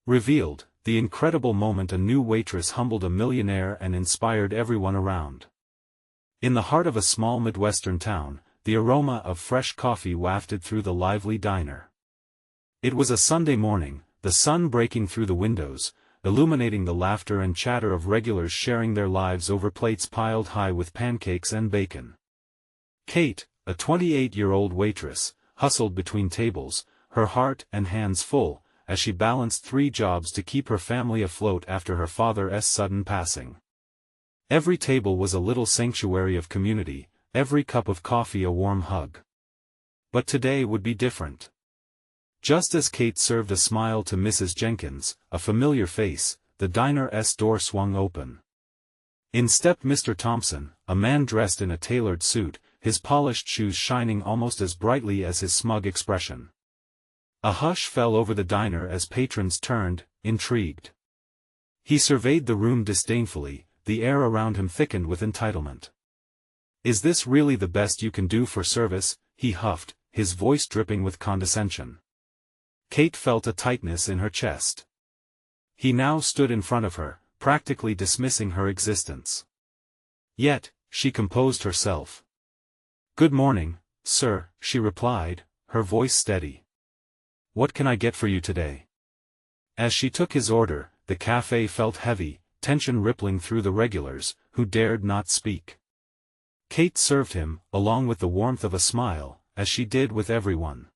Revealed, the incredible moment a new waitress humbled a millionaire and inspired everyone around. In the heart of a small Midwestern town, the aroma of fresh coffee wafted through the lively diner. It was a Sunday morning, the sun breaking through the windows, illuminating the laughter and chatter of regulars sharing their lives over plates piled high with pancakes and bacon. Kate, a 28-year-old waitress, hustled between tables, her heart and hands full, as she balanced 3 jobs to keep her family afloat after her father's sudden passing. Every table was a little sanctuary of community, every cup of coffee a warm hug. But today would be different. Just as Kate served a smile to Mrs. Jenkins, a familiar face, the diner's door swung open. In stepped Mr. Thompson, a man dressed in a tailored suit, his polished shoes shining almost as brightly as his smug expression. A hush fell over the diner as patrons turned, intrigued. He surveyed the room disdainfully, the air around him thickened with entitlement. "Is this really the best you can do for service?" he huffed, his voice dripping with condescension. Kate felt a tightness in her chest. He now stood in front of her, practically dismissing her existence. Yet, she composed herself. "Good morning, sir," she replied, her voice steady. "What can I get for you today?" As she took his order, the cafe felt heavy, tension rippling through the regulars, who dared not speak. Kate served him, along with the warmth of a smile, as she did with everyone.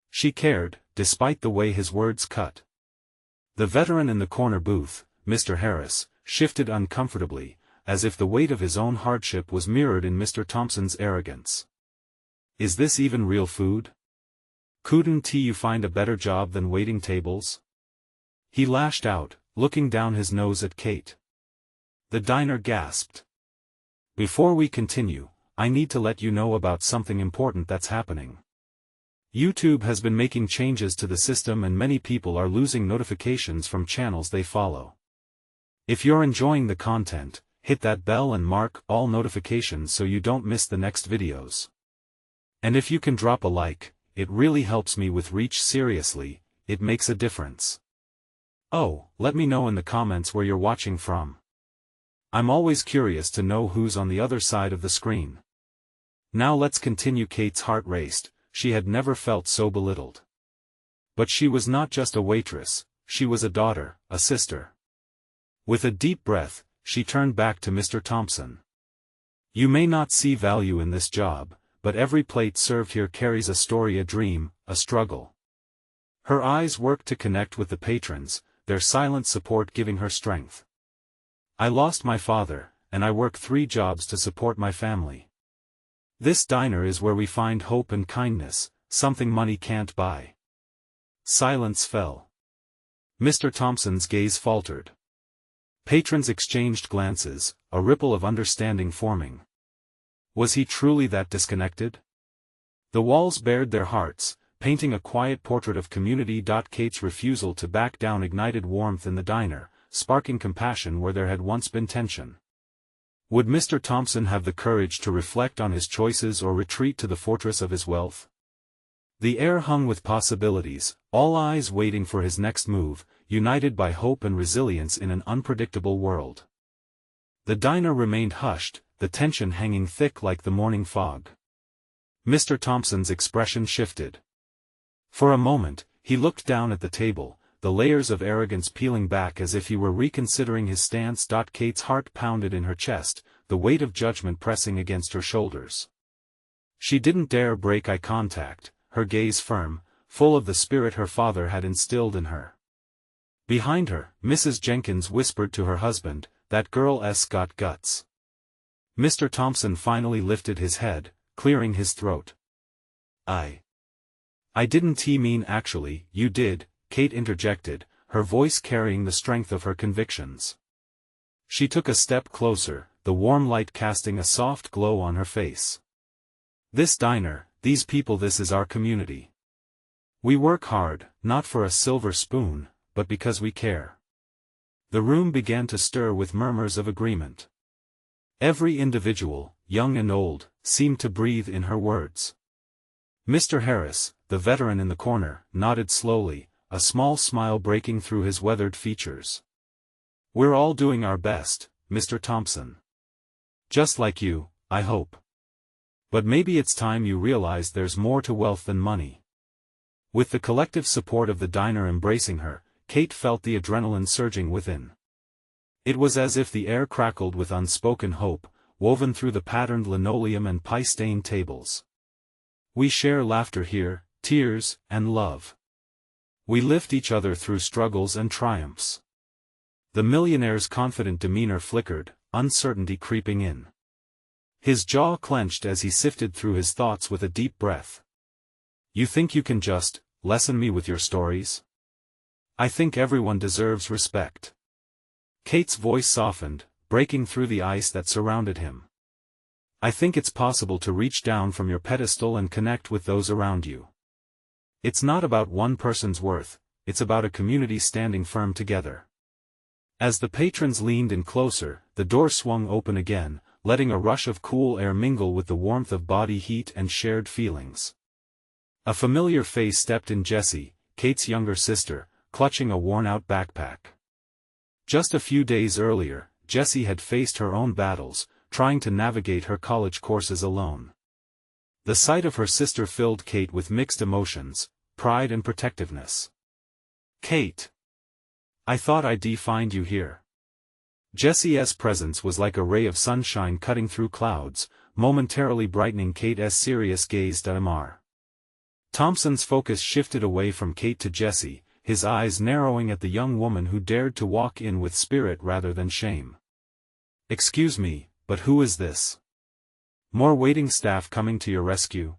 She cared, despite the way his words cut. The veteran in the corner booth, Mr. Harris, shifted uncomfortably, as if the weight of his own hardship was mirrored in Mr. Thompson's arrogance. "Is this even real food? Couldn't you find a better job than waiting tables?" He lashed out, looking down his nose at Kate. The diner gasped. "Before we continue, I need to let you know about something important that's happening. YouTube has been making changes to the system and many people are losing notifications from channels they follow. If you're enjoying the content, hit that bell and mark all notifications so you don't miss the next videos. And if you can drop a like, it really helps me with reach. Seriously, it makes a difference. Oh, let me know in the comments where you're watching from. I'm always curious to know who's on the other side of the screen." Now let's continue. Kate's heart raced. She had never felt so belittled. But she was not just a waitress, she was a daughter, a sister. With a deep breath, she turned back to Mr. Thompson. "You may not see value in this job, but every plate served here carries a story, a dream, a struggle." Her eyes worked to connect with the patrons, their silent support giving her strength. "I lost my father, and I work 3 jobs to support my family. This diner is where we find hope and kindness, something money can't buy." Silence fell. Mr. Thompson's gaze faltered. Patrons exchanged glances, a ripple of understanding forming. Was he truly that disconnected? The walls bared their hearts, painting a quiet portrait of community. Kate's refusal to back down ignited warmth in the diner, sparking compassion where there had once been tension. Would Mr. Thompson have the courage to reflect on his choices or retreat to the fortress of his wealth? The air hung with possibilities, all eyes waiting for his next move, united by hope and resilience in an unpredictable world. The diner remained hushed, the tension hanging thick like the morning fog. Mr. Thompson's expression shifted. For a moment, he looked down at the table, the layers of arrogance peeling back as if he were reconsidering his stance. Kate's heart pounded in her chest, the weight of judgment pressing against her shoulders. She didn't dare break eye contact, her gaze firm, full of the spirit her father had instilled in her. Behind her, Mrs. Jenkins whispered to her husband, "That girl's got guts." Mr. Thompson finally lifted his head, clearing his throat. I didn't mean actually." "You did," Kate interjected, her voice carrying the strength of her convictions. She took a step closer, the warm light casting a soft glow on her face. "This diner, these people, this is our community. We work hard, not for a silver spoon, but because we care." The room began to stir with murmurs of agreement. Every individual, young and old, seemed to breathe in her words. Mr. Harris, the veteran in the corner, nodded slowly, a small smile breaking through his weathered features. "We're all doing our best, Mr. Thompson. Just like you, I hope. But maybe it's time you realize there's more to wealth than money." With the collective support of the diner embracing her, Kate felt the adrenaline surging within. It was as if the air crackled with unspoken hope, woven through the patterned linoleum and pie-stained tables. "We share laughter here, tears, and love. We lift each other through struggles and triumphs." The millionaire's confident demeanor flickered, uncertainty creeping in. His jaw clenched as he sifted through his thoughts with a deep breath. "You think you can just lessen me with your stories? I think everyone deserves respect." Kate's voice softened, breaking through the ice that surrounded him. "I think it's possible to reach down from your pedestal and connect with those around you. It's not about one person's worth, it's about a community standing firm together." As the patrons leaned in closer, the door swung open again, letting a rush of cool air mingle with the warmth of body heat and shared feelings. A familiar face stepped in: Jessie, Kate's younger sister, clutching a worn-out backpack. Just a few days earlier, Jessie had faced her own battles, trying to navigate her college courses alone. The sight of her sister filled Kate with mixed emotions, pride and protectiveness. "Kate! I thought I'd find you here." Jessie's presence was like a ray of sunshine cutting through clouds, momentarily brightening Kate's serious gaze. Thompson's focus shifted away from Kate to Jessie, his eyes narrowing at the young woman who dared to walk in with spirit rather than shame. "Excuse me, but who is this? More waiting staff coming to your rescue?"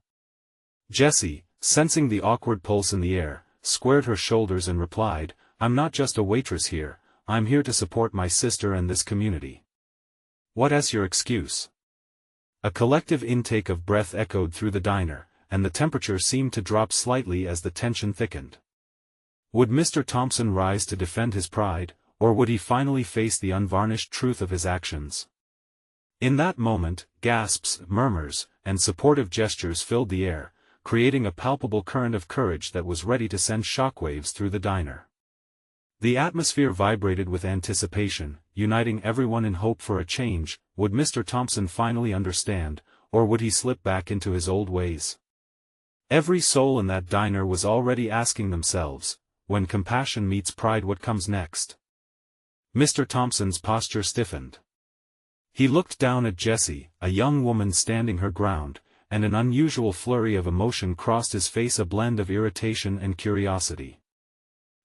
Jessie, sensing the awkward pulse in the air, squared her shoulders and replied, "I'm not just a waitress here, I'm here to support my sister and this community." "What's your excuse?" A collective intake of breath echoed through the diner, and the temperature seemed to drop slightly as the tension thickened. Would Mr. Thompson rise to defend his pride, or would he finally face the unvarnished truth of his actions? In that moment, gasps, murmurs, and supportive gestures filled the air, creating a palpable current of courage that was ready to send shockwaves through the diner. The atmosphere vibrated with anticipation, uniting everyone in hope for a change. Would Mr. Thompson finally understand, or would he slip back into his old ways? Every soul in that diner was already asking themselves, when compassion meets pride, what comes next? Mr. Thompson's posture stiffened. He looked down at Jessie, a young woman standing her ground, and an unusual flurry of emotion crossed his face, a blend of irritation and curiosity.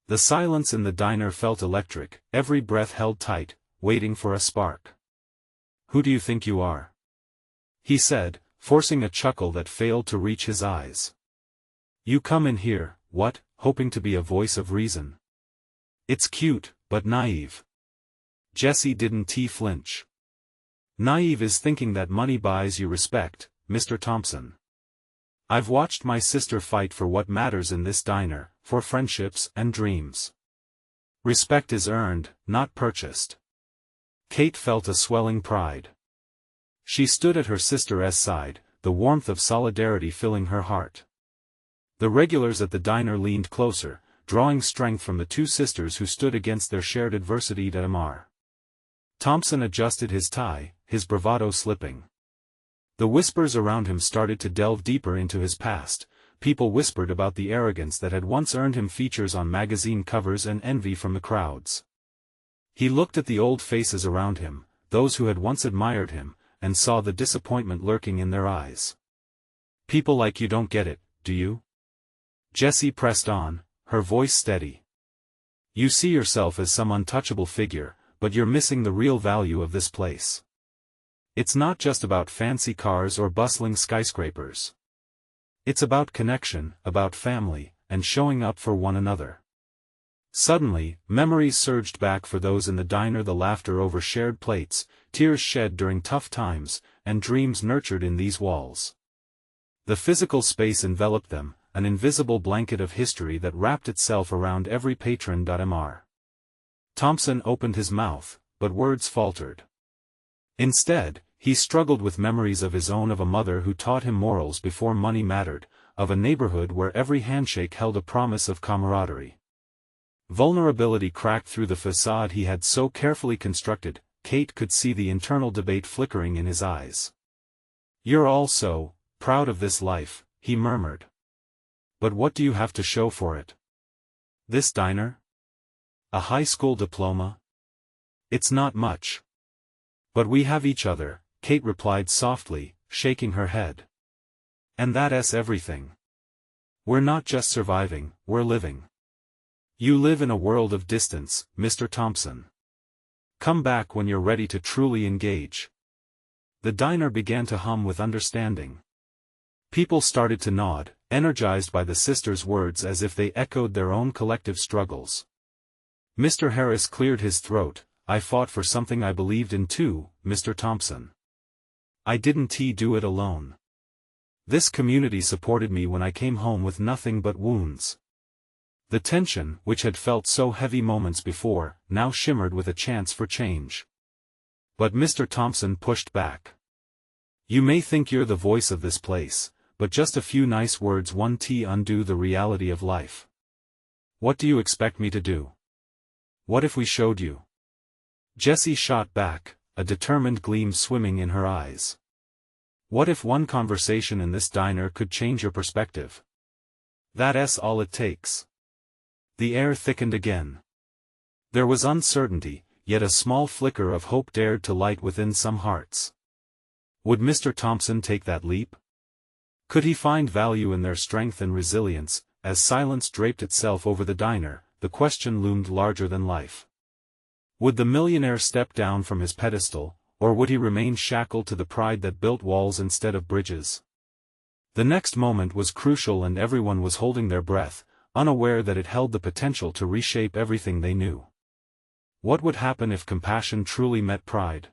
The silence in the diner felt electric, every breath held tight, waiting for a spark. "Who do you think you are?" he said, forcing a chuckle that failed to reach his eyes. "You come in here, what, hoping to be a voice of reason? It's cute, but naive." Jessie didn't flinch. "Naive is thinking that money buys you respect, Mr. Thompson. I've watched my sister fight for what matters in this diner, for friendships and dreams. Respect is earned, not purchased." Kate felt a swelling pride. She stood at her sister's side, the warmth of solidarity filling her heart. The regulars at the diner leaned closer, drawing strength from the two sisters who stood against their shared adversity. Thompson adjusted his tie, his bravado slipping. The whispers around him started to delve deeper into his past. People whispered about the arrogance that had once earned him features on magazine covers and envy from the crowds. He looked at the old faces around him, those who had once admired him, and saw the disappointment lurking in their eyes. "People like you don't get it, do you?" Jessie pressed on, her voice steady. "You see yourself as some untouchable figure, but you're missing the real value of this place. It's not just about fancy cars or bustling skyscrapers. It's about connection, about family, and showing up for one another." Suddenly, memories surged back for those in the diner, the laughter over shared plates, tears shed during tough times, and dreams nurtured in these walls. The physical space enveloped them, an invisible blanket of history that wrapped itself around every patron. Thompson opened his mouth, but words faltered. Instead, he struggled with memories of his own, of a mother who taught him morals before money mattered, of a neighborhood where every handshake held a promise of camaraderie. Vulnerability cracked through the facade he had so carefully constructed. Kate could see the internal debate flickering in his eyes. "You're all so proud of this life," he murmured. "But what do you have to show for it? This diner? A high school diploma? It's not much." "But we have each other," Kate replied softly, shaking her head. "And that's everything. We're not just surviving, we're living. You live in a world of distance, Mr. Thompson. Come back when you're ready to truly engage." The diner began to hum with understanding. People started to nod, energized by the sisters' words as if they echoed their own collective struggles. Mr. Harris cleared his throat. "I fought for something I believed in too, Mr. Thompson. I didn't do it alone. This community supported me when I came home with nothing but wounds." The tension, which had felt so heavy moments before, now shimmered with a chance for change. But Mr. Thompson pushed back. "You may think you're the voice of this place, but just a few nice words won't undo the reality of life. What do you expect me to do? What if we showed you?" Jessie shot back, a determined gleam swimming in her eyes. "What if one conversation in this diner could change your perspective? That's all it takes." The air thickened again. There was uncertainty, yet a small flicker of hope dared to light within some hearts. Would Mr. Thompson take that leap? Could he find value in their strength and resilience? As silence draped itself over the diner, the question loomed larger than life. Would the millionaire step down from his pedestal, or would he remain shackled to the pride that built walls instead of bridges? The next moment was crucial and everyone was holding their breath, unaware that it held the potential to reshape everything they knew. What would happen if compassion truly met pride?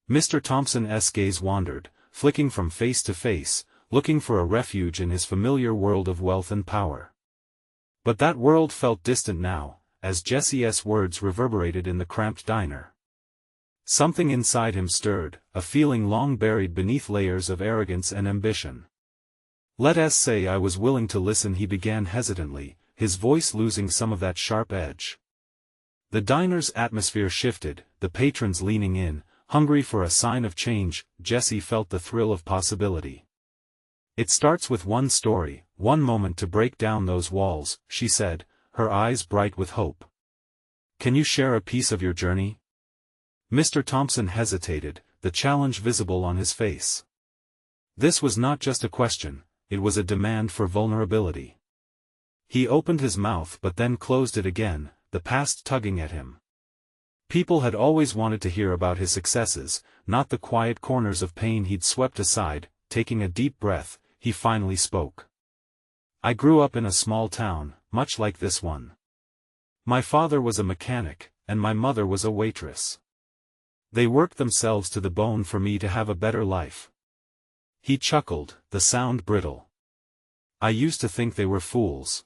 Mr. Thompson's gaze wandered, flicking from face to face, looking for a refuge in his familiar world of wealth and power. But that world felt distant now, as Jessie's words reverberated in the cramped diner. Something inside him stirred, a feeling long buried beneath layers of arrogance and ambition. "Let us say I was willing to listen," he began hesitantly, his voice losing some of that sharp edge. The diner's atmosphere shifted, the patrons leaning in, hungry for a sign of change. Jessie felt the thrill of possibility. "It starts with one story, one moment to break down those walls," she said, her eyes bright with hope. "Can you share a piece of your journey?" Mr. Thompson hesitated, the challenge visible on his face. This was not just a question, it was a demand for vulnerability. He opened his mouth but then closed it again, the past tugging at him. People had always wanted to hear about his successes, not the quiet corners of pain he'd swept aside. Taking a deep breath, he finally spoke. "I grew up in a small town, much like this one. My father was a mechanic, and my mother was a waitress. They worked themselves to the bone for me to have a better life." He chuckled, the sound brittle. "I used to think they were fools.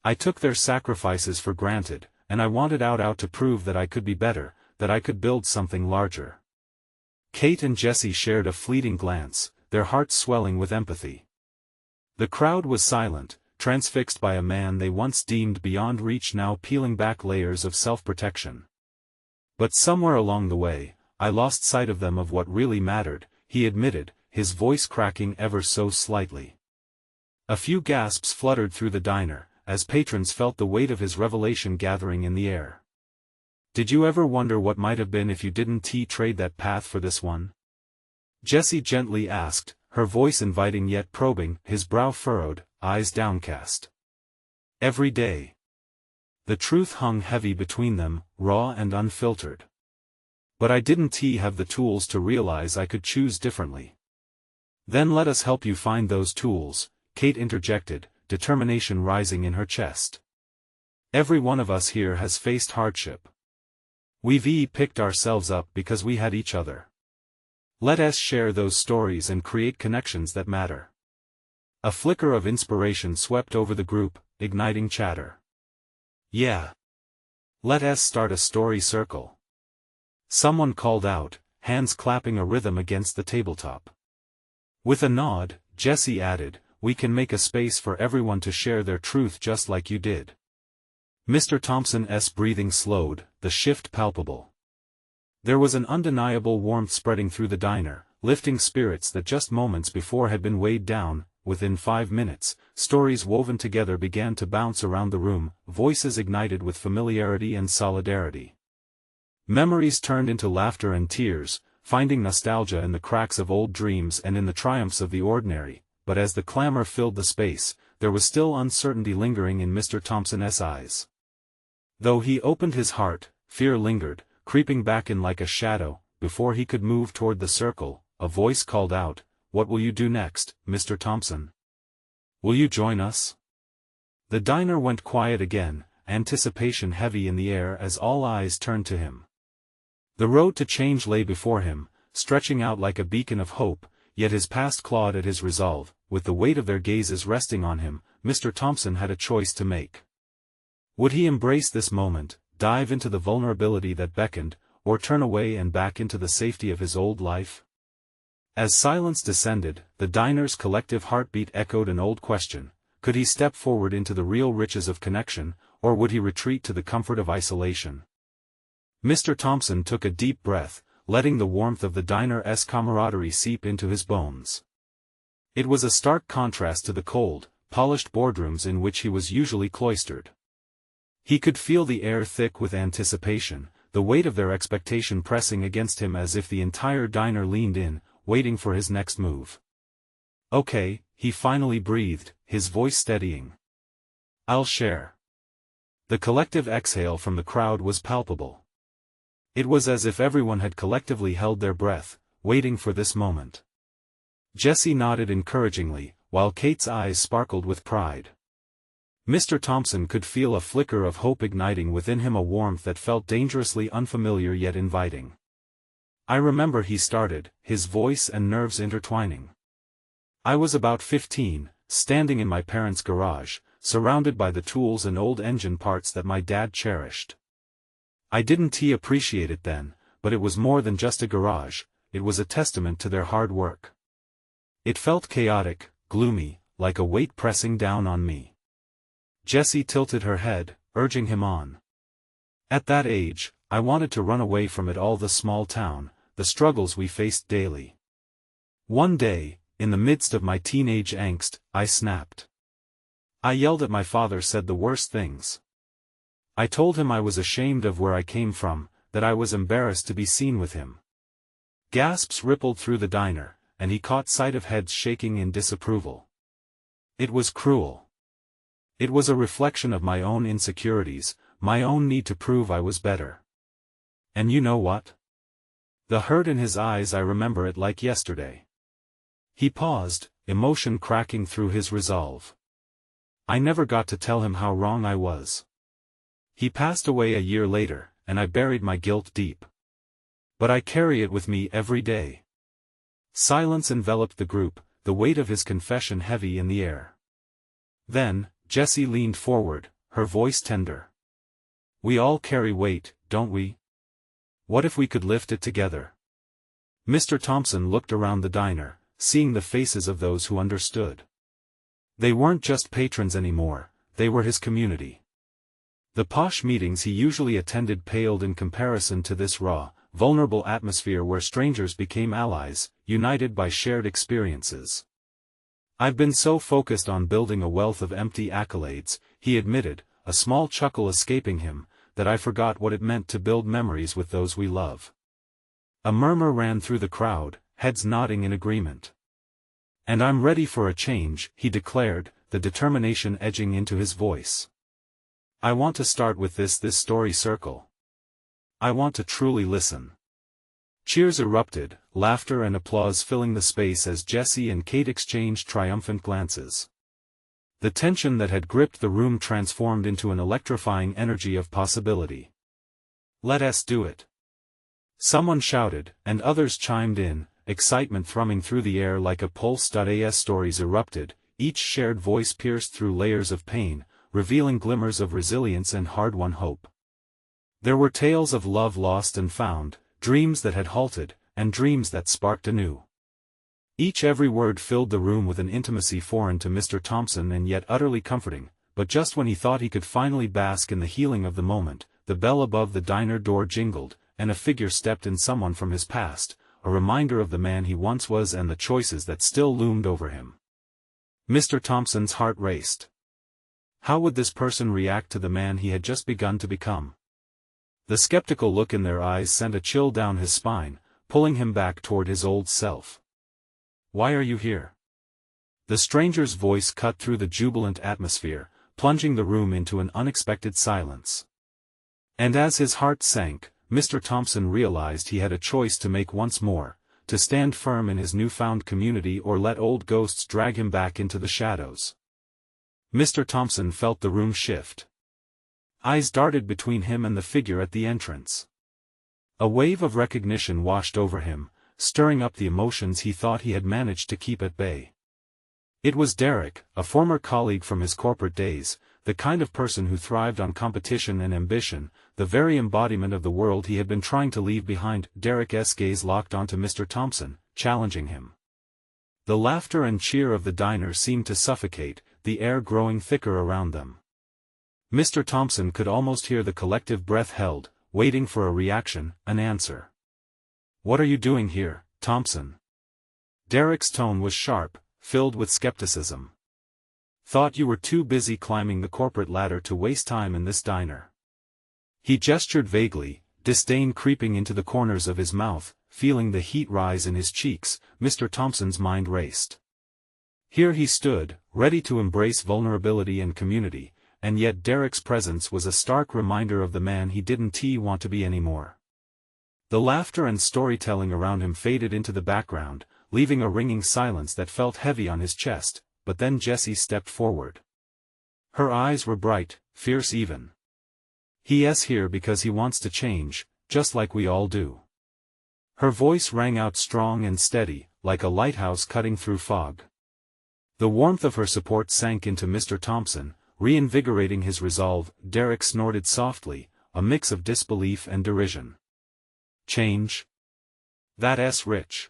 I took their sacrifices for granted, and I wanted out to prove that I could be better, that I could build something larger." Kate and Jessie shared a fleeting glance, their hearts swelling with empathy. The crowd was silent, transfixed by a man they once deemed beyond reach, now peeling back layers of self-protection. "But somewhere along the way, I lost sight of them, of what really mattered," he admitted, his voice cracking ever so slightly. A few gasps fluttered through the diner, as patrons felt the weight of his revelation gathering in the air. "Did you ever wonder what might have been if you didn't trade that path for this one?" Jessie gently asked, her voice inviting yet probing, his brow furrowed, eyes downcast. "Every day." The truth hung heavy between them, raw and unfiltered. "But I didn't have the tools to realize I could choose differently." "Then let us help you find those tools," Kate interjected, determination rising in her chest. "Every one of us here has faced hardship. We've picked ourselves up because we had each other. Let us share those stories and create connections that matter." A flicker of inspiration swept over the group, igniting chatter. "Yeah. Let us start a story circle." Someone called out, hands clapping a rhythm against the tabletop. With a nod, Jessie added, "We can make a space for everyone to share their truth just like you did." Mr. Thompson's breathing slowed, the shift palpable. There was an undeniable warmth spreading through the diner, lifting spirits that just moments before had been weighed down. Within 5 minutes, stories woven together began to bounce around the room, voices ignited with familiarity and solidarity. Memories turned into laughter and tears, finding nostalgia in the cracks of old dreams and in the triumphs of the ordinary, but as the clamor filled the space, there was still uncertainty lingering in Mr. Thompson's eyes. Though he opened his heart, fear lingered, creeping back in like a shadow. Before he could move toward the circle, a voice called out, "What will you do next, Mr. Thompson? Will you join us?" The diner went quiet again, anticipation heavy in the air as all eyes turned to him. The road to change lay before him, stretching out like a beacon of hope, yet his past clawed at his resolve. With the weight of their gazes resting on him, Mr. Thompson had a choice to make. Would he embrace this moment, dive into the vulnerability that beckoned, or turn away and back into the safety of his old life? As silence descended, the diner's collective heartbeat echoed an old question: could he step forward into the real riches of connection, or would he retreat to the comfort of isolation? Mr. Thompson took a deep breath, letting the warmth of the diner's camaraderie seep into his bones. It was a stark contrast to the cold, polished boardrooms in which he was usually cloistered. He could feel the air thick with anticipation, the weight of their expectation pressing against him as if the entire diner leaned in, waiting for his next move. "Okay," he finally breathed, his voice steadying. "I'll share." The collective exhale from the crowd was palpable. It was as if everyone had collectively held their breath, waiting for this moment. Jessie nodded encouragingly, while Kate's eyes sparkled with pride. Mr. Thompson could feel a flicker of hope igniting within him, a warmth that felt dangerously unfamiliar yet inviting. "I remember," he started, his voice and nerves intertwining. "I was about 15, standing in my parents' garage, surrounded by the tools and old engine parts that my dad cherished. I didn't appreciate it then, but it was more than just a garage, it was a testament to their hard work. It felt chaotic, gloomy, like a weight pressing down on me." Jessie tilted her head, urging him on. "At that age, I wanted to run away from it all, the small town, the struggles we faced daily. One day, in the midst of my teenage angst, I snapped. I yelled at my father, said the worst things. I told him I was ashamed of where I came from, that I was embarrassed to be seen with him." Gasps rippled through the diner, and he caught sight of heads shaking in disapproval. It was cruel. It was a reflection of my own insecurities, my own need to prove I was better. And you know what? The hurt in his eyes, I remember it like yesterday. He paused, emotion cracking through his resolve. I never got to tell him how wrong I was. He passed away a year later, and I buried my guilt deep. But I carry it with me every day. Silence enveloped the group, the weight of his confession heavy in the air. Then, Jessie leaned forward, her voice tender. "We all carry weight, don't we? What if we could lift it together?" Mr. Thompson looked around the diner, seeing the faces of those who understood. They weren't just patrons anymore, they were his community. The posh meetings he usually attended paled in comparison to this raw, vulnerable atmosphere where strangers became allies, united by shared experiences. "I've been so focused on building a wealth of empty accolades," he admitted, a small chuckle escaping him, "that I forgot what it meant to build memories with those we love." A murmur ran through the crowd, heads nodding in agreement. "And I'm ready for a change," he declared, the determination edging into his voice. "I want to start with this story circle. I want to truly listen." Cheers erupted, laughter and applause filling the space as Jessie and Kate exchanged triumphant glances. The tension that had gripped the room transformed into an electrifying energy of possibility. "Let us do it!" Someone shouted, and others chimed in, excitement thrumming through the air like a pulse. As stories erupted, each shared voice pierced through layers of pain, revealing glimmers of resilience and hard-won hope. There were tales of love lost and found, dreams that had halted, and dreams that sparked anew. Every word filled the room with an intimacy foreign to Mr. Thompson and yet utterly comforting, but just when he thought he could finally bask in the healing of the moment, the bell above the diner door jingled, and a figure stepped in, someone from his past, a reminder of the man he once was and the choices that still loomed over him. Mr. Thompson's heart raced. How would this person react to the man he had just begun to become? The skeptical look in their eyes sent a chill down his spine, pulling him back toward his old self. "Why are you here?" The stranger's voice cut through the jubilant atmosphere, plunging the room into an unexpected silence. And as his heart sank, Mr. Thompson realized he had a choice to make once more, to stand firm in his newfound community or let old ghosts drag him back into the shadows. Mr. Thompson felt the room shift. Eyes darted between him and the figure at the entrance. A wave of recognition washed over him, stirring up the emotions he thought he had managed to keep at bay. It was Derek, a former colleague from his corporate days, the kind of person who thrived on competition and ambition, the very embodiment of the world he had been trying to leave behind. Derek's gaze locked onto Mr. Thompson, challenging him. The laughter and cheer of the diner seemed to suffocate, the air growing thicker around them. Mr. Thompson could almost hear the collective breath held, waiting for a reaction, an answer. "What are you doing here, Thompson?" Derek's tone was sharp, filled with skepticism. "Thought you were too busy climbing the corporate ladder to waste time in this diner." He gestured vaguely, disdain creeping into the corners of his mouth. Feeling the heat rise in his cheeks, Mr. Thompson's mind raced. Here he stood, ready to embrace vulnerability and community, and yet Derek's presence was a stark reminder of the man he didn't want to be anymore. The laughter and storytelling around him faded into the background, leaving a ringing silence that felt heavy on his chest, but then Jessie stepped forward. Her eyes were bright, fierce even. "He's here because he wants to change, just like we all do." Her voice rang out strong and steady, like a lighthouse cutting through fog. The warmth of her support sank into Mr. Thompson, reinvigorating his resolve. Derek snorted softly, a mix of disbelief and derision. "Change? That's rich.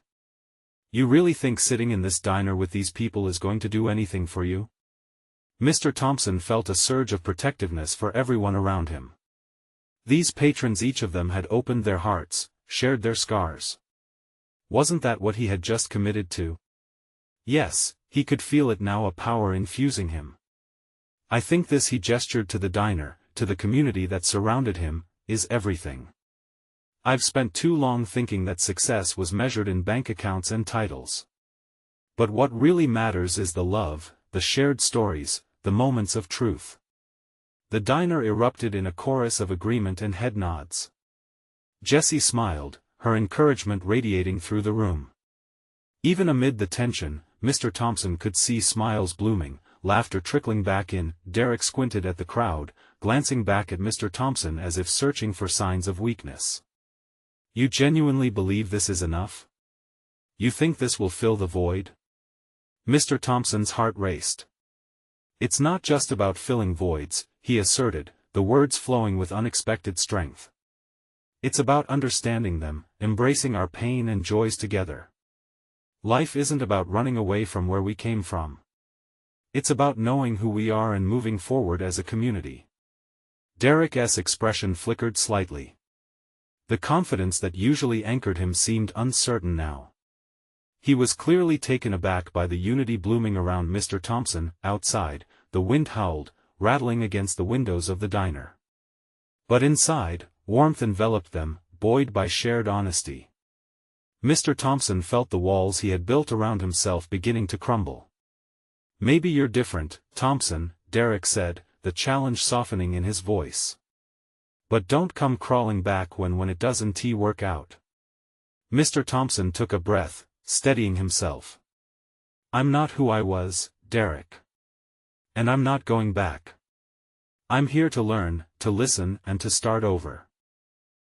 You really think sitting in this diner with these people is going to do anything for you?" Mr. Thompson felt a surge of protectiveness for everyone around him. These patrons, each of them had opened their hearts, shared their scars. Wasn't that what he had just committed to? Yes, he could feel it now, a power infusing him. "I think this," he gestured to the diner, to the community that surrounded him, "is everything. I've spent too long thinking that success was measured in bank accounts and titles. But what really matters is the love, the shared stories, the moments of truth." The diner erupted in a chorus of agreement and head nods. Jessie smiled, her encouragement radiating through the room. Even amid the tension, Mr. Thompson could see smiles blooming, laughter trickling back in. Derek squinted at the crowd, glancing back at Mr. Thompson as if searching for signs of weakness. "You genuinely believe this is enough? You think this will fill the void?" Mr. Thompson's heart raced. "It's not just about filling voids," he asserted, the words flowing with unexpected strength. "It's about understanding them, embracing our pain and joys together. Life isn't about running away from where we came from. It's about knowing who we are and moving forward as a community." Derek's expression flickered slightly. The confidence that usually anchored him seemed uncertain now. He was clearly taken aback by the unity blooming around Mr. Thompson. Outside, the wind howled, rattling against the windows of the diner. But inside, warmth enveloped them, buoyed by shared honesty. Mr. Thompson felt the walls he had built around himself beginning to crumble. "Maybe you're different, Thompson," Derek said, the challenge softening in his voice. "But don't come crawling back when it doesn't work out." Mr. Thompson took a breath, steadying himself. "I'm not who I was, Derek. And I'm not going back. I'm here to learn, to listen, and to start over."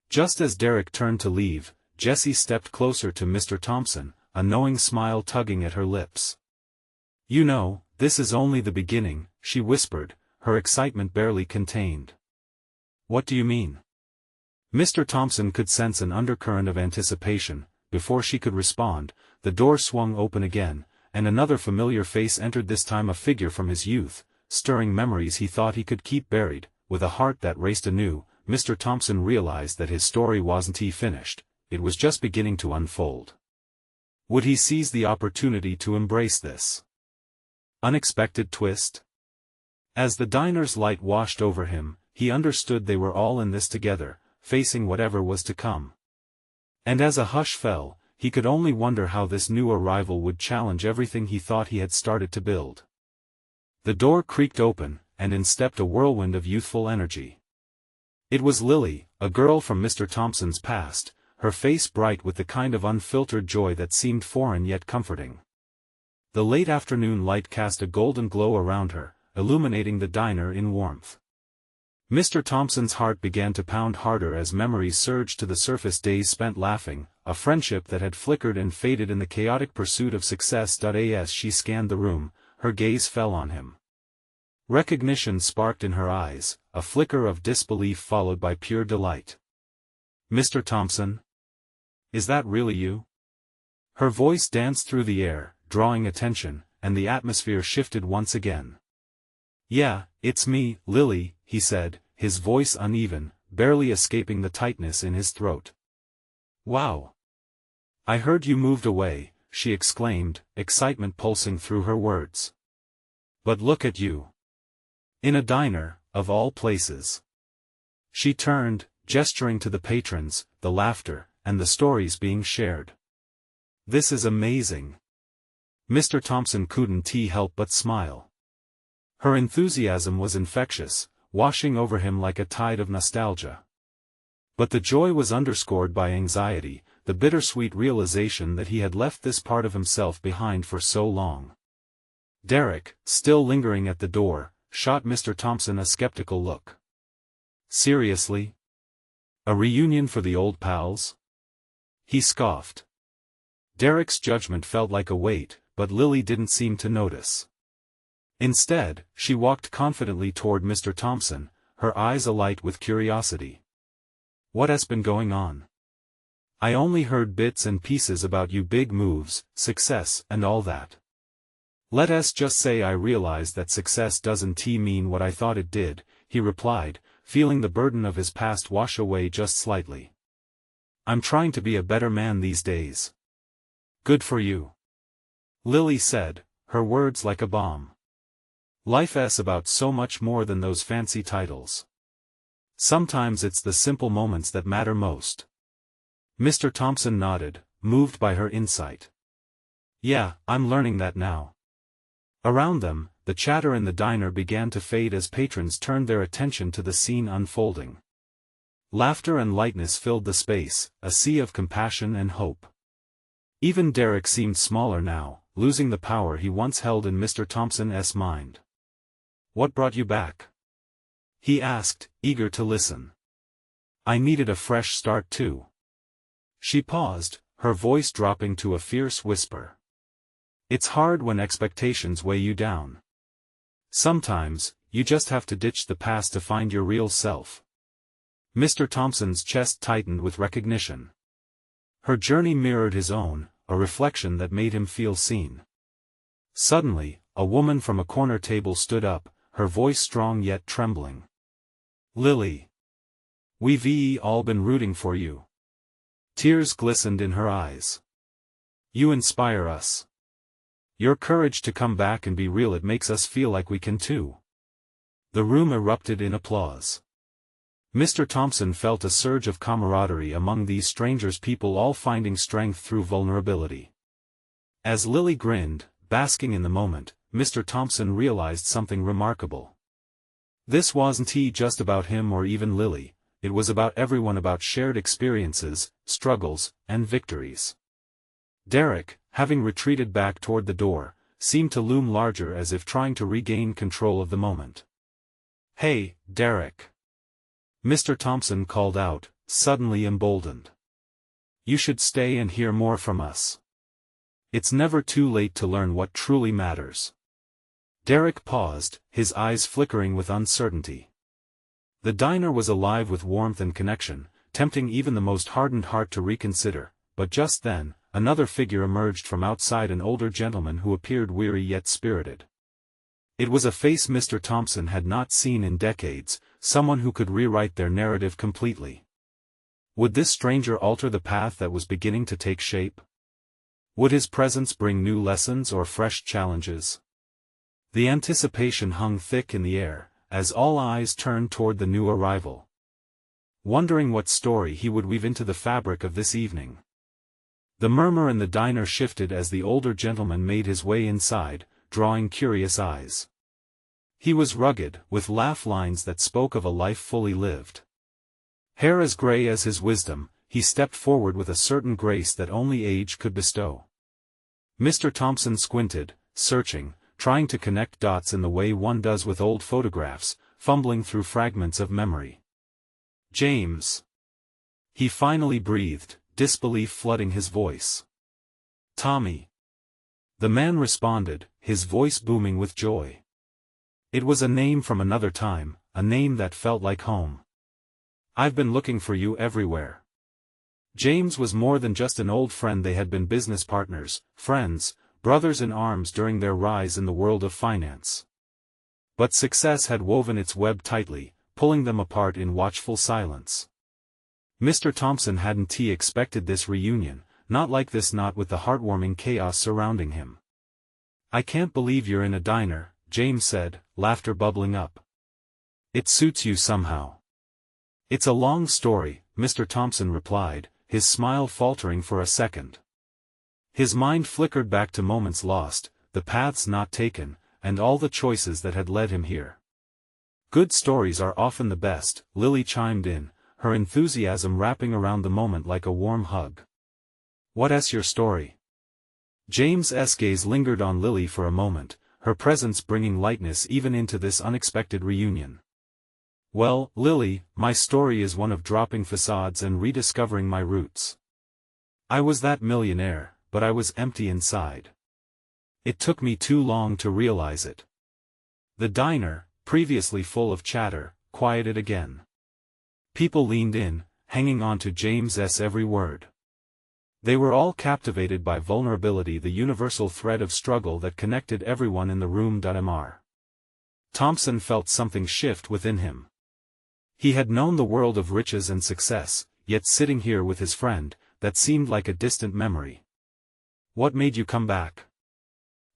Just as Derek turned to leave, Jessie stepped closer to Mr. Thompson, a knowing smile tugging at her lips. "You know, this is only the beginning," she whispered, her excitement barely contained. "What do you mean?" Mr. Thompson could sense an undercurrent of anticipation. Before she could respond, the door swung open again, and another familiar face entered, this time a figure from his youth, stirring memories he thought he could keep buried. With a heart that raced anew, Mr. Thompson realized that his story wasn't finished, it was just beginning to unfold. Would he seize the opportunity to embrace this unexpected twist? As the diner's light washed over him, he understood they were all in this together, facing whatever was to come. And as a hush fell, he could only wonder how this new arrival would challenge everything he thought he had started to build. The door creaked open, and in stepped a whirlwind of youthful energy. It was Lily, a girl from Mr. Thompson's past, her face bright with the kind of unfiltered joy that seemed foreign yet comforting. The late afternoon light cast a golden glow around her, illuminating the diner in warmth. Mr. Thompson's heart began to pound harder as memories surged to the surface, days spent laughing, a friendship that had flickered and faded in the chaotic pursuit of success. As she scanned the room, her gaze fell on him. Recognition sparked in her eyes, a flicker of disbelief followed by pure delight. "Mr. Thompson? Is that really you?" Her voice danced through the air, drawing attention, and the atmosphere shifted once again. "Yeah, it's me, Lily," he said, his voice uneven, barely escaping the tightness in his throat. "Wow! I heard you moved away," she exclaimed, excitement pulsing through her words. "But look at you. In a diner, of all places." She turned, gesturing to the patrons, the laughter, and the stories being shared. "This is amazing." Mr. Thompson couldn't help but smile. Her enthusiasm was infectious, washing over him like a tide of nostalgia. But the joy was underscored by anxiety, the bittersweet realization that he had left this part of himself behind for so long. Derek, still lingering at the door, shot Mr. Thompson a skeptical look. "Seriously? A reunion for the old pals?" he scoffed. Derek's judgment felt like a weight, but Lily didn't seem to notice. Instead, she walked confidently toward Mr. Thompson, her eyes alight with curiosity. "What has been going on? I only heard bits and pieces about you big moves, success, and all that. Let's just say I realize that success doesn't mean what I thought it did," he replied, feeling the burden of his past wash away just slightly. "I'm trying to be a better man these days." "Good for you," Lily said, her words like a bomb. "Life's about so much more than those fancy titles. Sometimes it's the simple moments that matter most." Mr. Thompson nodded, moved by her insight. "Yeah, I'm learning that now." Around them, the chatter in the diner began to fade as patrons turned their attention to the scene unfolding. Laughter and lightness filled the space, a sea of compassion and hope. Even Derek seemed smaller now, losing the power he once held in Mr. Thompson's mind. "What brought you back?" he asked, eager to listen. "I needed a fresh start too." She paused, her voice dropping to a fierce whisper. "It's hard when expectations weigh you down. Sometimes, you just have to ditch the past to find your real self." Mr. Thompson's chest tightened with recognition. Her journey mirrored his own, a reflection that made him feel seen. Suddenly, a woman from a corner table stood up, her voice strong yet trembling. "Lily. We've all been rooting for you." Tears glistened in her eyes. "You inspire us. Your courage to come back and be real, it makes us feel like we can too." The room erupted in applause. Mr. Thompson felt a surge of camaraderie among these strangers, people all finding strength through vulnerability. As Lily grinned, basking in the moment, Mr. Thompson realized something remarkable. This wasn't just about him or even Lily, it was about everyone, about shared experiences, struggles, and victories. Derek, having retreated back toward the door, seemed to loom larger, as if trying to regain control of the moment. "Hey, Derek," Mr. Thompson called out, suddenly emboldened. "You should stay and hear more from us. It's never too late to learn what truly matters." Derek paused, his eyes flickering with uncertainty. The diner was alive with warmth and connection, tempting even the most hardened heart to reconsider, but just then, another figure emerged from outside, an older gentleman who appeared weary yet spirited. It was a face Mr. Thompson had not seen in decades, someone who could rewrite their narrative completely. Would this stranger alter the path that was beginning to take shape? Would his presence bring new lessons or fresh challenges? The anticipation hung thick in the air, as all eyes turned toward the new arrival, wondering what story he would weave into the fabric of this evening. The murmur in the diner shifted as the older gentleman made his way inside, drawing curious eyes. He was rugged, with laugh lines that spoke of a life fully lived. Hair as gray as his wisdom, he stepped forward with a certain grace that only age could bestow. Mr. Thompson squinted, searching, trying to connect dots in the way one does with old photographs, fumbling through fragments of memory. "James." He finally breathed, disbelief flooding his voice. "Tommy." The man responded, his voice booming with joy. It was a name from another time, a name that felt like home. "I've been looking for you everywhere." James was more than just an old friend. They had been business partners, friends, brothers in arms during their rise in the world of finance. But success had woven its web tightly, pulling them apart in watchful silence. Mr. Thompson hadn't expected this reunion, not like this, not with the heartwarming chaos surrounding him. "I can't believe you're in a diner," James said, laughter bubbling up. "It suits you somehow." "It's a long story," Mr. Thompson replied, his smile faltering for a second. His mind flickered back to moments lost, the paths not taken, and all the choices that had led him here. "Good stories are often the best," Lily chimed in, her enthusiasm wrapping around the moment like a warm hug. "What's your story?" James's gaze lingered on Lily for a moment, her presence bringing lightness even into this unexpected reunion. "Well, Lily, my story is one of dropping facades and rediscovering my roots. I was that millionaire, but I was empty inside. It took me too long to realize it." The diner, previously full of chatter, quieted again. People leaned in, hanging on to James's every word. They were all captivated by vulnerability, the universal thread of struggle that connected everyone in the room. Mr. Thompson felt something shift within him. He had known the world of riches and success, yet sitting here with his friend, that seemed like a distant memory. "What made you come back?"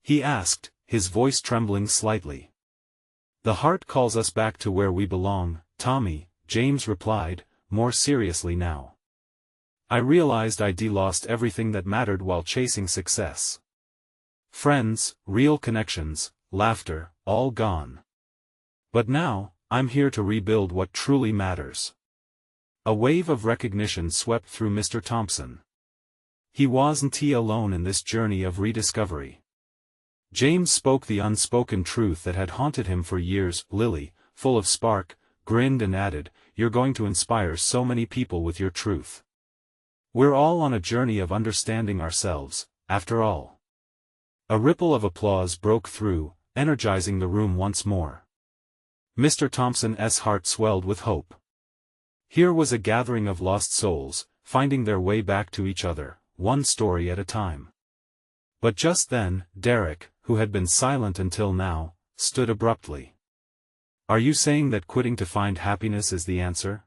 he asked, his voice trembling slightly. "The heart calls us back to where we belong, Tommy," James replied, more seriously now. "I realized I'd lost everything that mattered while chasing success. Friends, real connections, laughter, all gone. But now, I'm here to rebuild what truly matters." A wave of recognition swept through Mr. Thompson. He wasn't alone in this journey of rediscovery. James spoke the unspoken truth that had haunted him for years. Lily, full of spark, grinned and added, "You're going to inspire so many people with your truth. We're all on a journey of understanding ourselves, after all." A ripple of applause broke through, energizing the room once more. Mr. Thompson's heart swelled with hope. Here was a gathering of lost souls, finding their way back to each other, one story at a time. But just then, Derek, who had been silent until now, stood abruptly. "Are you saying that quitting to find happiness is the answer?"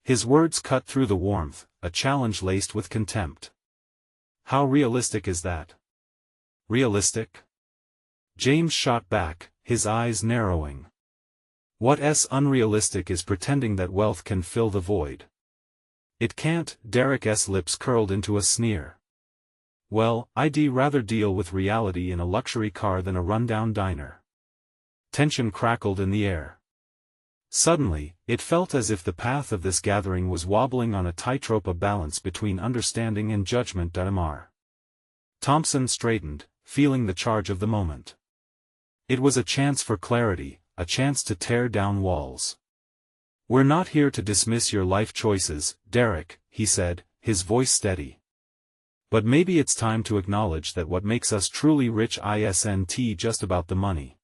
His words cut through the warmth, a challenge laced with contempt. "How realistic is that?" "Realistic?" James shot back, his eyes narrowing. "What's unrealistic is pretending that wealth can fill the void." "It can't," Derek's lips curled into a sneer. "Well, I'd rather deal with reality in a luxury car than a rundown diner." Tension crackled in the air. Suddenly, it felt as if the path of this gathering was wobbling on a tightrope, a balance between understanding and judgment. Mr. Thompson straightened, feeling the charge of the moment. It was a chance for clarity, a chance to tear down walls. "We're not here to dismiss your life choices, Derek," he said, his voice steady. "But maybe it's time to acknowledge that what makes us truly rich isn't just about the money."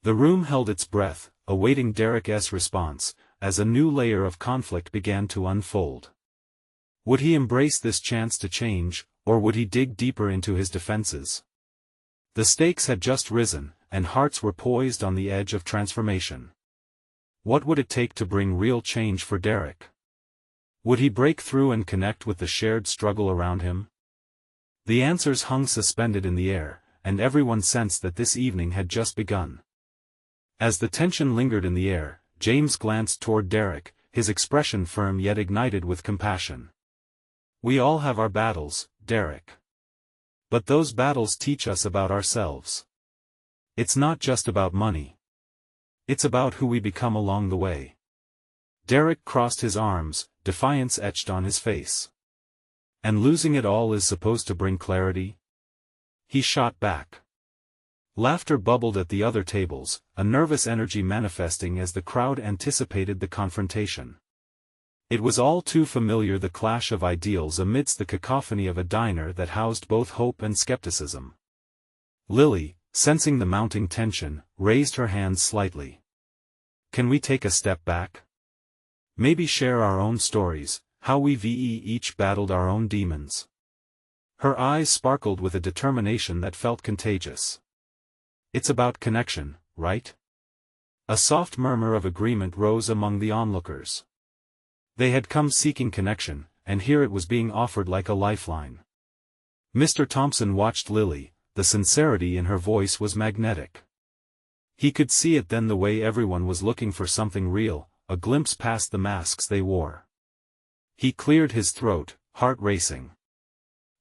The room held its breath, awaiting Derek's response, as a new layer of conflict began to unfold. Would he embrace this chance to change, or would he dig deeper into his defenses? The stakes had just risen, and hearts were poised on the edge of transformation. What would it take to bring real change for Derek? Would he break through and connect with the shared struggle around him? The answers hung suspended in the air, and everyone sensed that this evening had just begun. As the tension lingered in the air, James glanced toward Derek, his expression firm yet ignited with compassion. "We all have our battles, Derek. But those battles teach us about ourselves. It's not just about money. It's about who we become along the way." Derek crossed his arms, defiance etched on his face. "And losing it all is supposed to bring clarity?" He shot back. Laughter bubbled at the other tables, a nervous energy manifesting as the crowd anticipated the confrontation. It was all too familiar, the clash of ideals amidst the cacophony of a diner that housed both hope and skepticism. Lily, sensing the mounting tension, raised her hands slightly. "Can we take a step back? Maybe share our own stories, how we've each battled our own demons." Her eyes sparkled with a determination that felt contagious. "It's about connection, right?" A soft murmur of agreement rose among the onlookers. They had come seeking connection, and here it was being offered like a lifeline. Mr. Thompson watched Lily, the sincerity in her voice was magnetic. He could see it then, the way everyone was looking for something real, a glimpse past the masks they wore. He cleared his throat, heart racing.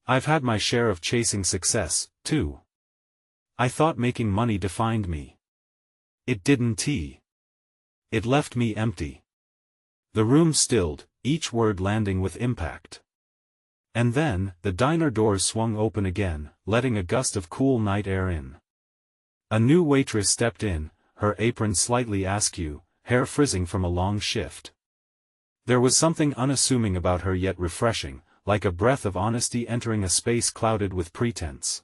"I've had my share of chasing success, too. I thought making money defined me. It didn't. It left me empty." The room stilled, each word landing with impact. And then, the diner doors swung open again, letting a gust of cool night air in. A new waitress stepped in, her apron slightly askew, hair frizzing from a long shift. There was something unassuming about her yet refreshing, like a breath of honesty entering a space clouded with pretense.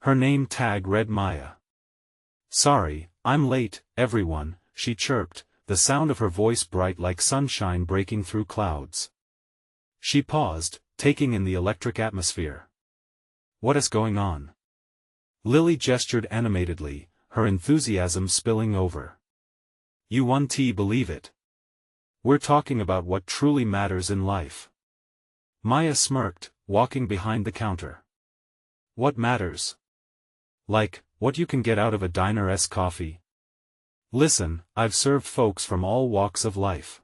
Her name tag read Maya. "Sorry, I'm late, everyone," she chirped, the sound of her voice bright like sunshine breaking through clouds. She paused, taking in the electric atmosphere. "What is going on?" Lily gestured animatedly, her enthusiasm spilling over. "You won, believe it. We're talking about what truly matters in life." Maya smirked, walking behind the counter. "What matters? Like, what you can get out of a diner-esque coffee? Listen, I've served folks from all walks of life.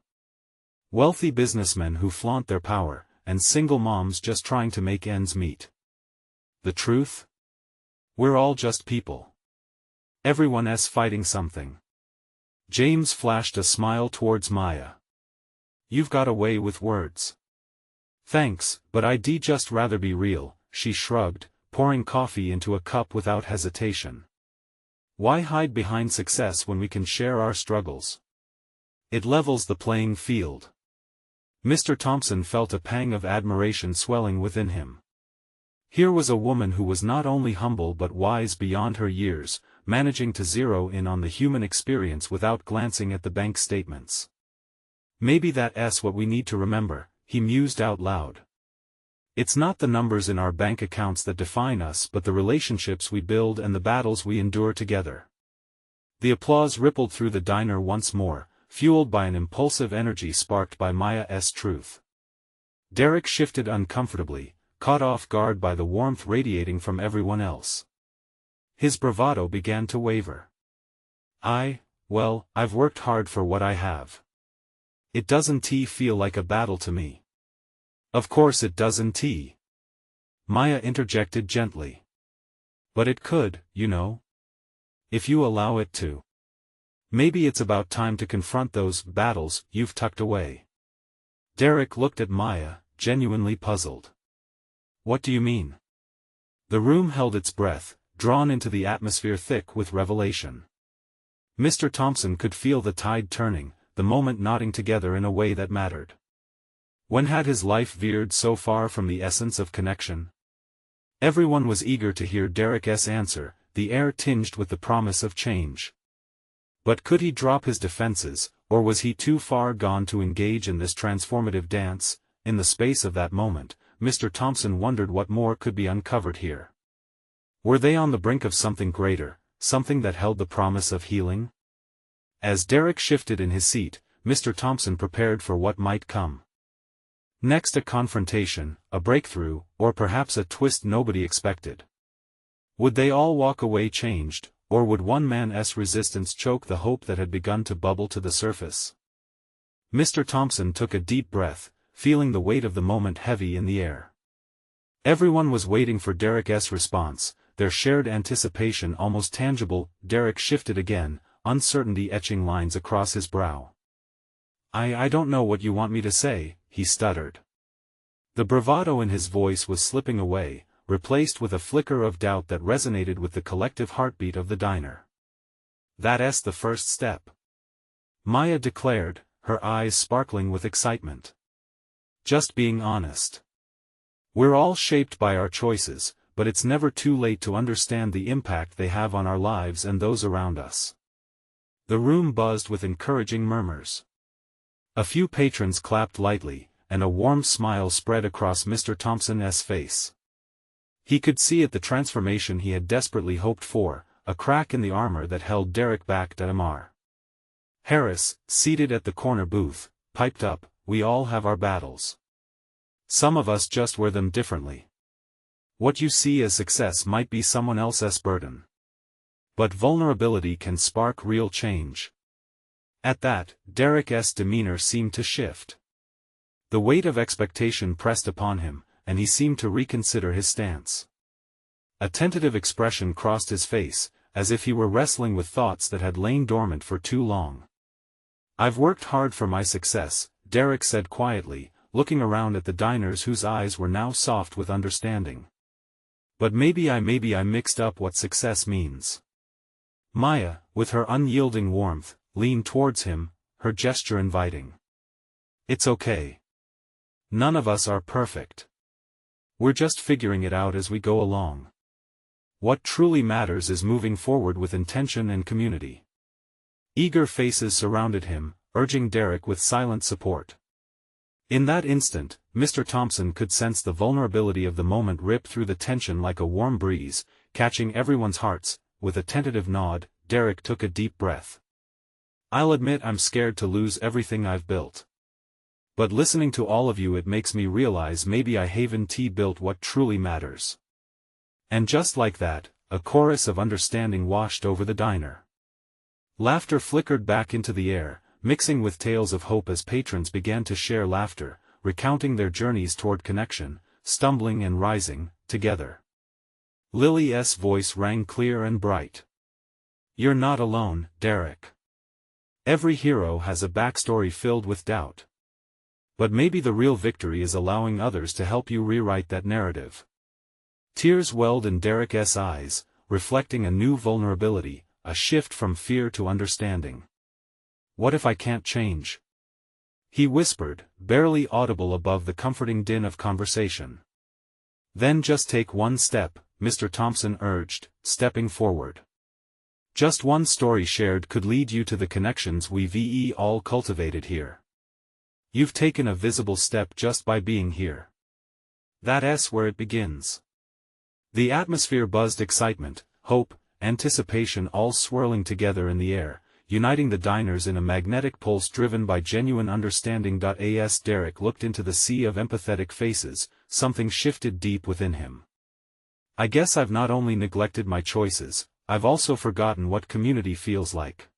Wealthy businessmen who flaunt their power, and single moms just trying to make ends meet. The truth? We're all just people. Everyone's fighting something." James flashed a smile towards Maya. "You've got a way with words." "Thanks, but I'd just rather be real," she shrugged, pouring coffee into a cup without hesitation. "Why hide behind success when we can share our struggles? It levels the playing field." Mr. Thompson felt a pang of admiration swelling within him. Here was a woman who was not only humble but wise beyond her years, managing to zero in on the human experience without glancing at the bank statements. "Maybe that's what we need to remember," he mused out loud. "It's not the numbers in our bank accounts that define us but the relationships we build and the battles we endure together." The applause rippled through the diner once more, fueled by an impulsive energy sparked by Maya's truth. Derek shifted uncomfortably, caught off guard by the warmth radiating from everyone else. His bravado began to waver. I've worked hard for what I have. It doesn't feel like a battle to me." "Of course it doesn't." Maya interjected gently. "But it could, you know. If you allow it to. Maybe it's about time to confront those battles you've tucked away." Derek looked at Maya, genuinely puzzled. "What do you mean?" The room held its breath, drawn into the atmosphere thick with revelation. Mr. Thompson could feel the tide turning, the moment knotting together in a way that mattered. When had his life veered so far from the essence of connection? Everyone was eager to hear Derek's answer, the air tinged with the promise of change. But could he drop his defenses, or was he too far gone to engage in this transformative dance? In the space of that moment, Mr. Thompson wondered what more could be uncovered here. Were they on the brink of something greater, something that held the promise of healing? As Derek shifted in his seat, Mr. Thompson prepared for what might come. Next, a confrontation, a breakthrough, or perhaps a twist nobody expected. Would they all walk away changed, or would one man's resistance choke the hope that had begun to bubble to the surface? Mr. Thompson took a deep breath, feeling the weight of the moment heavy in the air. Everyone was waiting for Derek's response, their shared anticipation almost tangible. Derek shifted again, uncertainty etching lines across his brow. I don't know what you want me to say," he stuttered. The bravado in his voice was slipping away, replaced with a flicker of doubt that resonated with the collective heartbeat of the diner. "That's the first step," Maya declared, her eyes sparkling with excitement. "Just being honest. We're all shaped by our choices, but it's never too late to understand the impact they have on our lives and those around us." The room buzzed with encouraging murmurs. A few patrons clapped lightly, and a warm smile spread across Mr. Thompson's face. He could see it, the transformation he had desperately hoped for, a crack in the armor that held Derek back. Damar Harris, seated at the corner booth, piped up, "We all have our battles. Some of us just wear them differently. What you see as success might be someone else's burden. But vulnerability can spark real change." At that, Derek's demeanor seemed to shift. The weight of expectation pressed upon him, and he seemed to reconsider his stance. A tentative expression crossed his face, as if he were wrestling with thoughts that had lain dormant for too long. "I've worked hard for my success," Derek said quietly, looking around at the diners whose eyes were now soft with understanding. "But maybe I mixed up what success means." Maya, with her unyielding warmth, leaned towards him, her gesture inviting. "It's okay. None of us are perfect. We're just figuring it out as we go along. What truly matters is moving forward with intention and community." Eager faces surrounded him, urging Derek with silent support. In that instant, Mr. Thompson could sense the vulnerability of the moment rip through the tension like a warm breeze, catching everyone's hearts. With a tentative nod, Derek took a deep breath. "I'll admit I'm scared to lose everything I've built. But listening to all of you, it makes me realize maybe I haven't built what truly matters." And just like that, a chorus of understanding washed over the diner. Laughter flickered back into the air, mixing with tales of hope as patrons began to share laughter, recounting their journeys toward connection, stumbling and rising, together. Lily's voice rang clear and bright. "You're not alone, Derek. Every hero has a backstory filled with doubt. But maybe the real victory is allowing others to help you rewrite that narrative." Tears welled in Derek's eyes, reflecting a new vulnerability, a shift from fear to understanding. "What if I can't change?" he whispered, barely audible above the comforting din of conversation. "Then just take one step," Mr. Thompson urged, stepping forward. "Just one story shared could lead you to the connections we've all cultivated here. You've taken a visible step just by being here. That's where it begins." The atmosphere buzzed, excitement, hope, anticipation all swirling together in the air, uniting the diners in a magnetic pulse driven by genuine understanding. As Derek looked into the sea of empathetic faces, something shifted deep within him. "I guess I've not only neglected my choices, I've also forgotten what community feels like.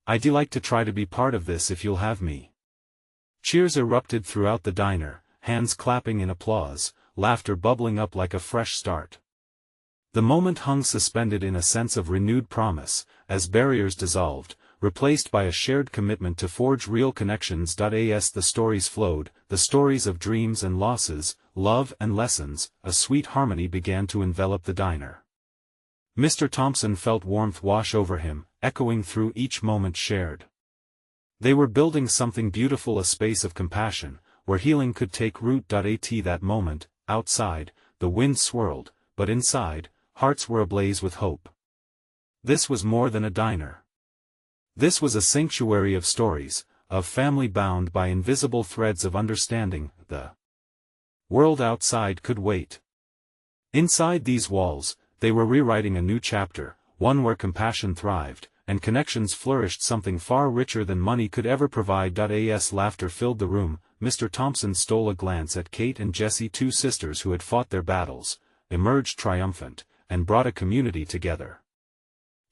I'd like to try to be part of this if you'll have me." Cheers erupted throughout the diner, hands clapping in applause, laughter bubbling up like a fresh start. The moment hung suspended in a sense of renewed promise, as barriers dissolved, replaced by a shared commitment to forge real connections. As the stories flowed, the stories of dreams and losses, love and lessons, a sweet harmony began to envelop the diner. Mr. Thompson felt warmth wash over him, echoing through each moment shared. They were building something beautiful, a space of compassion, where healing could take root. That moment, outside, the wind swirled, but inside, hearts were ablaze with hope. This was more than a diner. This was a sanctuary of stories, of family bound by invisible threads of understanding. The world outside could wait. Inside these walls, they were rewriting a new chapter, one where compassion thrived, and connections flourished, something far richer than money could ever provide. As laughter filled the room, Mr. Thompson stole a glance at Kate and Jessie, two sisters who had fought their battles, emerged triumphant, and brought a community together.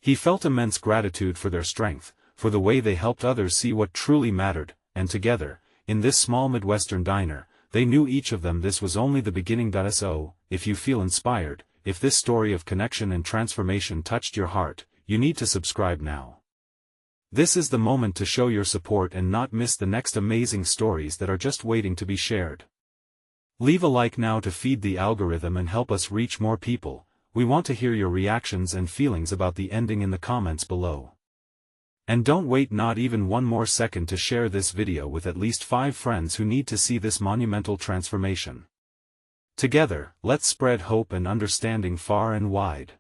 He felt immense gratitude for their strength, for the way they helped others see what truly mattered, and together, in this small Midwestern diner, they knew each of them this was only the beginning. So, if you feel inspired, if this story of connection and transformation touched your heart, you need to subscribe now. This is the moment to show your support and not miss the next amazing stories that are just waiting to be shared. Leave a like now to feed the algorithm and help us reach more people. We want to hear your reactions and feelings about the ending in the comments below. And don't wait not even one more second to share this video with at least 5 friends who need to see this monumental transformation. Together, let's spread hope and understanding far and wide.